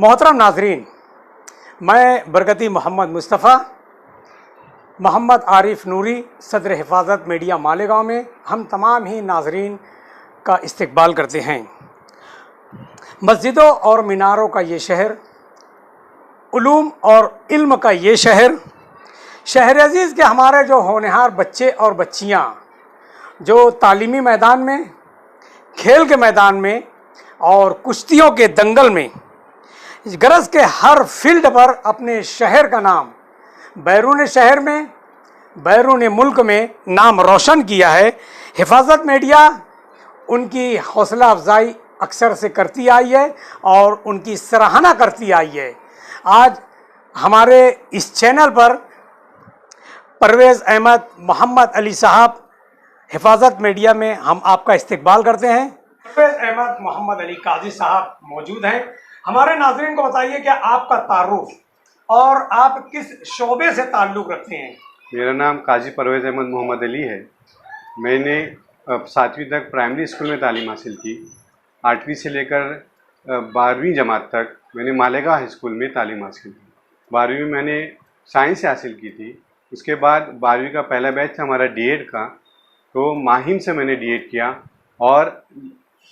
मोहतरम नाजरीन, मैं बरकती मोहम्मद मुस्तफ़ा मोहम्मद आरिफ नूरी सदर हिफाजत मीडिया मालेगांव में हम तमाम ही नाजरीन का इस्तकबाल करते हैं। मस्जिदों और मीनारों का ये शहर, उलूम और इल्म का ये शहर अजीज़ के हमारे जो होनहार बच्चे और बच्चियाँ जो तालीमी मैदान में, खेल के मैदान में और कुश्तियों के दंगल में गरज के हर फील्ड पर अपने शहर का नाम बैरून शहर में, बैरून मुल्क में नाम रोशन किया है। हिफाजत मीडिया उनकी हौसला अफजाई अक्सर से करती आई है और उनकी सराहना करती आई है। आज हमारे इस चैनल पर परवेज़ अहमद मोहम्मद अली साहब हिफाजत मीडिया में हम आपका इस्तकबाल करते हैं। परवेज़ अहमद मोहम्मद अली काजी साहब मौजूद हैं। हमारे नाज़रीन को बताइए कि आपका तारुफ और आप किस शोबे से ताल्लुक़ रखते हैं। मेरा नाम काजी परवेज़ अहमद मोहम्मद अली है। मैंने 7वीं तक प्राइमरी स्कूल में तालीम हासिल की। 8वीं से लेकर 12वीं जमात तक मैंने मालेगांव हाई स्कूल में तालीम हासिल की। 12वीं में मैंने साइंस से हासिल की थी। उसके बाद 12वीं का पहला बैच था हमारा डीएड का, तो माहिम से मैंने डीएड किया और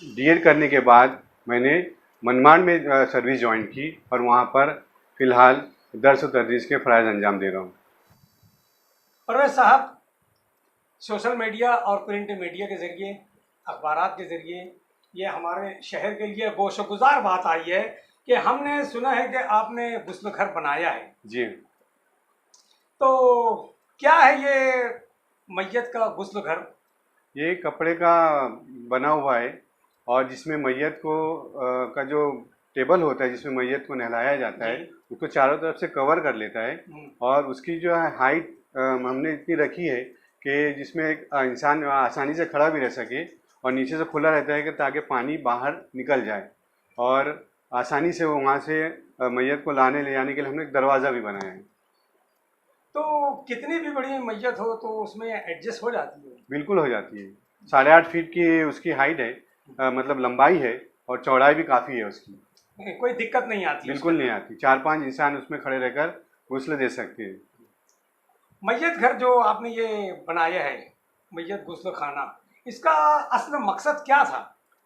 डीएड करने के बाद मैंने मनमाड़ में सर्विस ज्वाइन की और वहाँ पर फ़िलहाल दर्स व तदरीस के फ़राइज़ अंजाम दे रहा हूँ। परवेज़ साहब, सोशल मीडिया और प्रिंट मीडिया के ज़रिए, अखबारात के ज़रिए ये हमारे शहर के लिए गोशगुजार बात आई है कि हमने सुना है कि आपने गुस्ल घर बनाया है। जी। तो क्या है ये मैयत का गुस्ल घर? ये कपड़े का बना हुआ है और जिसमें मैयत को का जो टेबल होता है जिसमें मैयत को नहलाया जाता है उसको चारों तरफ से कवर कर लेता है और उसकी जो है हाइट हमने इतनी रखी है कि जिसमें एक इंसान आसानी से खड़ा भी रह सके और नीचे से खुला रहता है कि ताकि पानी बाहर निकल जाए और आसानी से वो वहाँ से मैयत को लाने ले जाने के लिए हमने एक दरवाज़ा भी बनाया है। तो कितनी भी बड़ी मैयत हो तो उसमें एडजस्ट हो जाती है? बिल्कुल हो जाती है। 8.5 फीट की उसकी हाइट है, मतलब लंबाई है और चौड़ाई भी काफ़ी है उसकी। कोई दिक्कत नहीं आती? बिल्कुल नहीं आती। 4-5 इंसान उसमें खड़े रहकर गुस्ल दे सकते हैं। मैयत घर जो आपने ये बनाया है, मैयत गुस्ल खाना, इसका असल मकसद क्या था?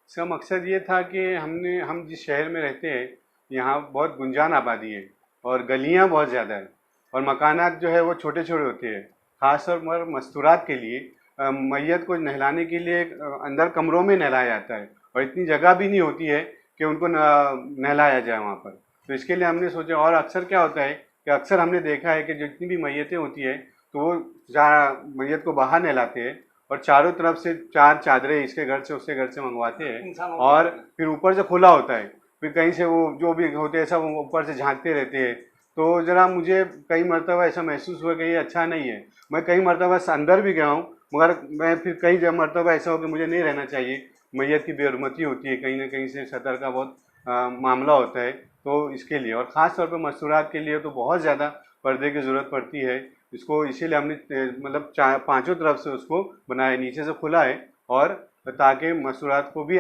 इसका मकसद ये था कि हम जिस शहर में रहते हैं यहाँ बहुत गुंजान आबादी है और गलियाँ बहुत ज़्यादा है और मकानात जो है वो छोटे छोटे होते हैं। ख़ास तौर पर मस्तूरात के लिए मैयत को नहलाने के लिए अंदर कमरों में नहलाया जाता है और इतनी जगह भी नहीं होती है कि उनको नहलाया जाए वहाँ पर। तो इसके लिए हमने सोचा, और अक्सर क्या होता है कि अक्सर हमने देखा है कि जितनी भी मैयतें होती है तो वो मैयत को बाहर नहलाते हैं और चारों तरफ से 4 चादरें इसके घर से उसके घर से मंगवाते हैं और फिर ऊपर से खुला होता है, फिर कहीं से वो जो भी होते हैं सब ऊपर से झांकते रहते हैं। तो ज़रा मुझे कई मरतबा ऐसा महसूस हुआ कि ये अच्छा नहीं है। मैं कई मरतबा अंदर भी गया हूँ मगर मैं फिर कई मरतबा ऐसा हो कि मुझे नहीं रहना चाहिए। मैयत की बेहरमती होती है, कहीं ना कहीं से सतर का बहुत मामला होता है, तो इसके लिए और ख़ास तौर पर मस्तूरात के लिए तो बहुत ज़्यादा पर्दे की ज़रूरत पड़ती है। इसको इसीलिए हमने मतलब 5 तरफ से उसको बनाया, नीचे से खुला है और ताकि मस्तूरात को भी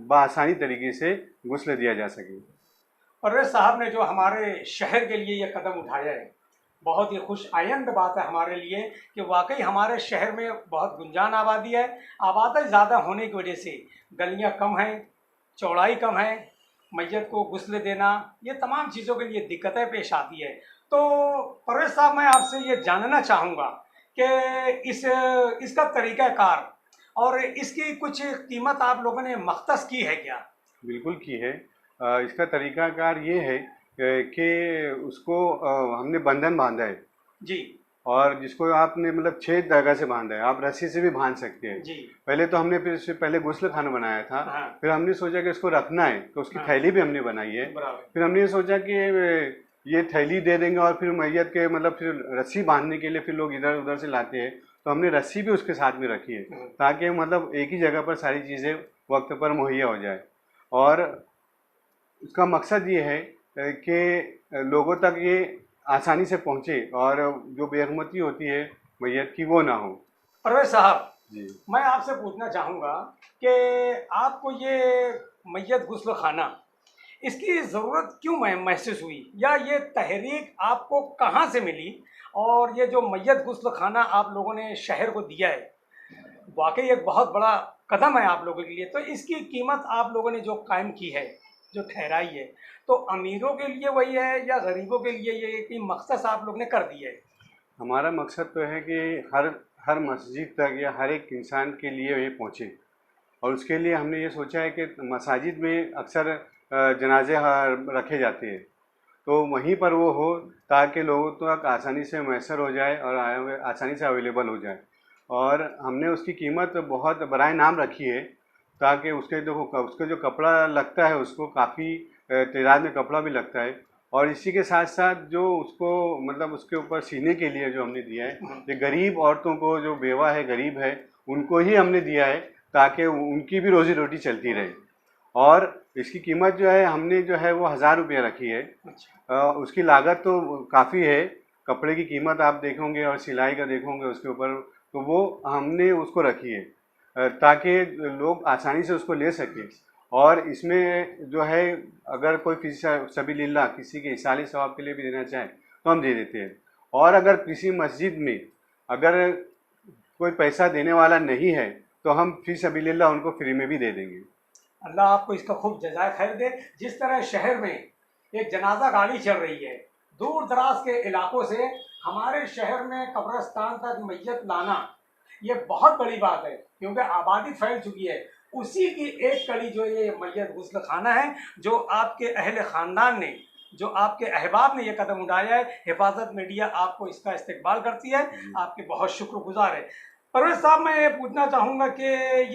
बआसानी तरीके से गुस्ल दिया जा सके। परवेज़ साहब ने जो हमारे शहर के लिए ये कदम उठाया है, बहुत ही खुश आइंद बात है हमारे लिए कि वाकई हमारे शहर में बहुत गुंजान आबादी है। आबादी ज़्यादा होने की वजह से गलियां कम हैं, चौड़ाई कम है, मैयत को गुस्ल देना, ये तमाम चीज़ों के लिए दिक्कतें पेश आती है। तो परवेज़ साहब, मैं आपसे ये जानना चाहूँगा कि इसका तरीक़ाकार और इसकी कुछ कीमत आप लोगों ने मख्तस की है क्या? बिल्कुल की है। इसका तरीक़ाकार ये है कि उसको हमने बंधन बांधा है जी, और जिसको आपने मतलब 6 जगह से बांधा है, आप रस्सी से भी बांध सकते हैं जी। पहले तो हमने फिर इससे पहले गुस्ल खाना बनाया था। हाँ। फिर हमने सोचा कि इसको रखना है तो उसकी थैली भी हमने बनाई है। फिर हमने ये सोचा कि ये थैली दे देंगे और फिर मैयत के मतलब फिर रस्सी बांधने के लिए फिर लोग इधर उधर से लाते हैं, तो हमने रस्सी भी उसके साथ में रखी है ताकि मतलब एक ही जगह पर सारी चीज़ें वक्त पर मुहैया हो जाए। और उसका मकसद ये है कि लोगों तक ये आसानी से पहुँचे और जो बेहरमती होती है मैयत की वो ना हो। परवेज़ साहब जी, मैं आपसे पूछना चाहूँगा कि आपको ये मैयत गुस्ल खाना, इसकी ज़रूरत क्यों महसूस हुई, या ये तहरीक आपको कहाँ से मिली? और ये जो मैयत गुस्ल खाना आप लोगों ने शहर को दिया है, वाकई एक बहुत बड़ा कदम है आप लोगों के लिए। तो इसकी कीमत आप लोगों ने जो कायम की है, जो ठहराई है, तो अमीरों के लिए वही है या गरीबों के लिए ये कि मखसस आप लोग ने कर दिया है? हमारा मकसद तो है कि हर हर मस्जिद तक या हर एक इंसान के लिए ये पहुँचे, और उसके लिए हमने ये सोचा है कि मसाजिद में अक्सर जनाजे रखे जाते हैं, तो वहीं पर वो हो ताकि लोगों तक आसानी से मैसर हो जाए और आसानी से अवेलेबल हो जाए। और हमने उसकी कीमत बहुत बराए नाम रखी है, ताकि उसके जो कपड़ा लगता है उसको काफ़ी तादाद में कपड़ा भी लगता है, और इसी के साथ साथ जो उसको मतलब उसके ऊपर सीने के लिए जो हमने दिया है, ये गरीब औरतों को, जो बेवा है, गरीब है, उनको ही हमने दिया है ताकि उनकी भी रोज़ी रोटी चलती रहे। और इसकी कीमत जो है हमने जो है वो 1000 रुपये रखी है। उसकी लागत तो काफ़ी है, कपड़े की कीमत आप देखोगे और सिलाई का देखोगे उसके ऊपर, तो वो हमने उसको रखी है ताकि लोग आसानी से उसको ले सकें। और इसमें जो है अगर कोई फी सबीलिल्लाह किसी के इसाले सवाब के लिए भी देना चाहे तो हम दे देते हैं। और अगर किसी मस्जिद में अगर कोई पैसा देने वाला नहीं है तो हम फी सबीलिल्लाह उनको फ्री में भी दे देंगे। अल्लाह आपको इसका खूब जज़ाए खैर दे। जिस तरह शहर में एक जनाजा गाड़ी चल रही है, दूर दराज के इलाकों से हमारे शहर में कब्रिस्तान तक मैयत लाना ये बहुत बड़ी बात है, क्योंकि आबादी फैल चुकी है। उसी की एक कड़ी जो ये मैयत गुस्ल खाना है, जो आपके अहले ख़ानदान ने, जो आपके अहबाब ने ये कदम उठाया है। हिफाजत मीडिया आपको इसका इस्तकबाल करती है, आपके बहुत शुक्रगुजार है। परवेज़ साहब, मैं ये पूछना चाहूँगा कि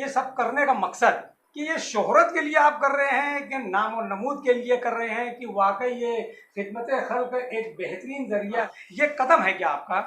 ये सब करने का मकसद कि ये शोहरत के लिए आप कर रहे हैं कि नाम और नमूद के लिए कर रहे हैं, कि वाकई ये खिदमत खल्क़ एक बेहतरीन ज़रिया, ये कदम है क्या आपका?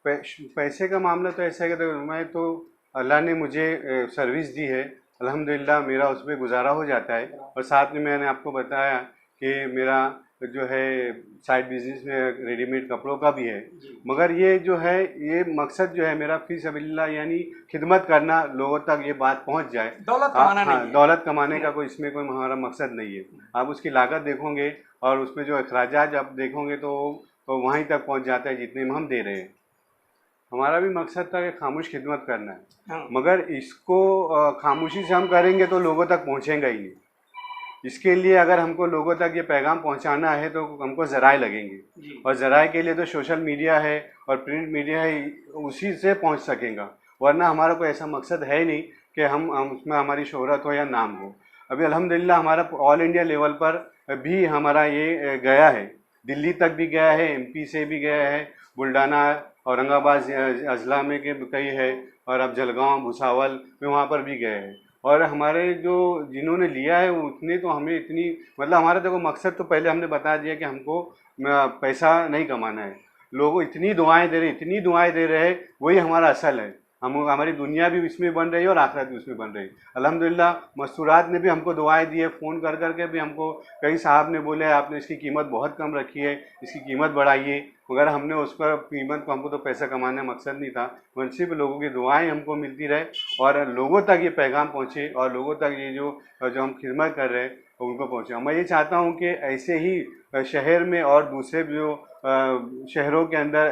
पैसे का मामला तो ऐसा है कि मैं तो अल्लाह ने मुझे सर्विस दी है, अल्हम्दुलिल्लाह मेरा उस पर गुजारा हो जाता है। और साथ में मैंने आपको बताया कि मेरा जो है साइड बिजनेस में रेडीमेड कपड़ों का भी है। मगर ये जो है ये मकसद जो है मेरा फी सबीलिल्लाह यानी खिदमत करना, लोगों तक ये बात पहुंच जाए। दौलत कमाना नहीं हाँ, है। दौलत कमाने का कोई इसमें कोई हमारा मकसद नहीं है। आप उसकी लागत देखोगे और उसमें जो अखराजात आप देखोगे तो वहीं तक पहुंच जाता है जितने में हम दे रहे हैं। हमारा भी मकसद था कि खामोश खिदमत करना है। हाँ। मगर इसको खामोशी से हम करेंगे तो लोगों तक पहुंचेगा ही नहीं। इसके लिए अगर हमको लोगों तक ये पैगाम पहुंचाना है तो हमको ज़राए लगेंगे, और ज़राए के लिए तो सोशल मीडिया है और प्रिंट मीडिया है, उसी से पहुंच सकेगा। वरना हमारा कोई ऐसा मकसद है नहीं कि हम उसमें हमारी शोहरत हो या नाम हो। अभी अल्हम्दुलिल्लाह हमारा ऑल इंडिया लेवल पर भी हमारा ये गया है, दिल्ली तक भी गया है, MP से भी गया है, बुल्डाना, औरंगाबाद अजला में के कई है, और अब जलगांव, भुसावल में वहाँ पर भी गए हैं। और हमारे जो जिन्होंने लिया है उतने तो हमें इतनी मतलब हमारा देखो मकसद तो पहले हमने बता दिया कि हमको पैसा नहीं कमाना है। लोग इतनी दुआएं दे रहे हैं, वही हमारा असल है। हमारी दुनिया भी इसमें बन रही है और आखिरत भी उसमें बन रही है। अल्हम्दुलिल्लाह मस्तूरात ने भी हमको दुआएं दी है, फ़ोन कर करके भी हमको कई साहब ने बोले आपने इसकी कीमत बहुत कम रखी है, इसकी कीमत बढ़ाइए। मगर हमने उस पर कीमत को, हमको तो पैसा कमाने मकसद नहीं था, सिर्फ लोगों की दुआएं हमको मिलती रहे और लोगों तक ये पैगाम पहुँचे, और लोगों तक ये जो हम खिदमत कर रहे हैं उनको पहुँचे। मैं ये चाहता हूँ कि ऐसे ही शहर में और दूसरे जो शहरों के अंदर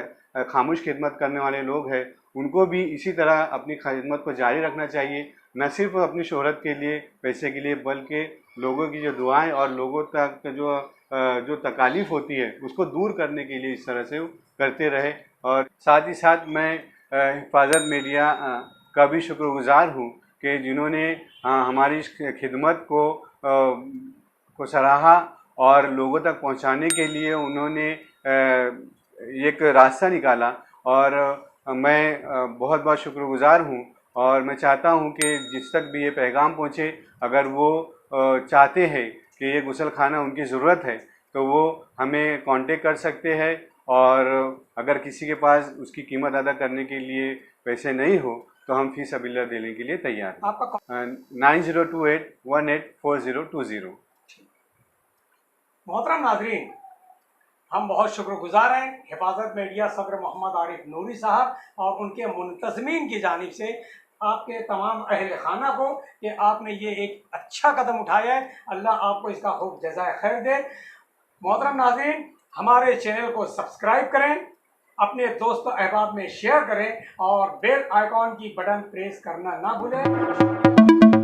खामोश खिदमत करने वाले लोग हैं, उनको भी इसी तरह अपनी खिदमत को जारी रखना चाहिए, न सिर्फ अपनी शोहरत के लिए, पैसे के लिए, बल्कि लोगों की जो दुआएं और लोगों तक जो तकालीफ होती है उसको दूर करने के लिए इस तरह से करते रहे। और साथ ही साथ मैं हिफाजत मीडिया का भी शुक्रगुजार हूँ कि जिन्होंने हमारी इस खिदमत को सराहा और लोगों तक पहुँचाने के लिए उन्होंने एक रास्ता निकाला, और मैं बहुत बहुत शुक्रगुजार हूँ। और मैं चाहता हूँ कि जिस तक भी ये पैगाम पहुँचे, अगर वो चाहते हैं कि ये गुसल खाना उनकी ज़रूरत है तो वो हमें कांटेक्ट कर सकते हैं, और अगर किसी के पास उसकी कीमत अदा करने के लिए पैसे नहीं हो तो हम फी सबीलिल्लाह देने के लिए तैयार हैं। आपका 9028184020। मोहतरम नाज़रीन, हम बहुत शुक्रगुजार हैं हिफाजत मीडिया सदर मोहम्मद आरिफ नूरी साहब और उनके मुंतज़मीन की जानिब से आपके तमाम अहल खाना को कि आपने ये एक अच्छा कदम उठाया है। अल्लाह आपको इसका खूब जज़ाए खैर दे। मोहतरम नाज़रीन, हमारे चैनल को सब्सक्राइब करें, अपने दोस्तों अहबाब में शेयर करें और बेल आइकॉन की बटन प्रेस करना ना भूलें।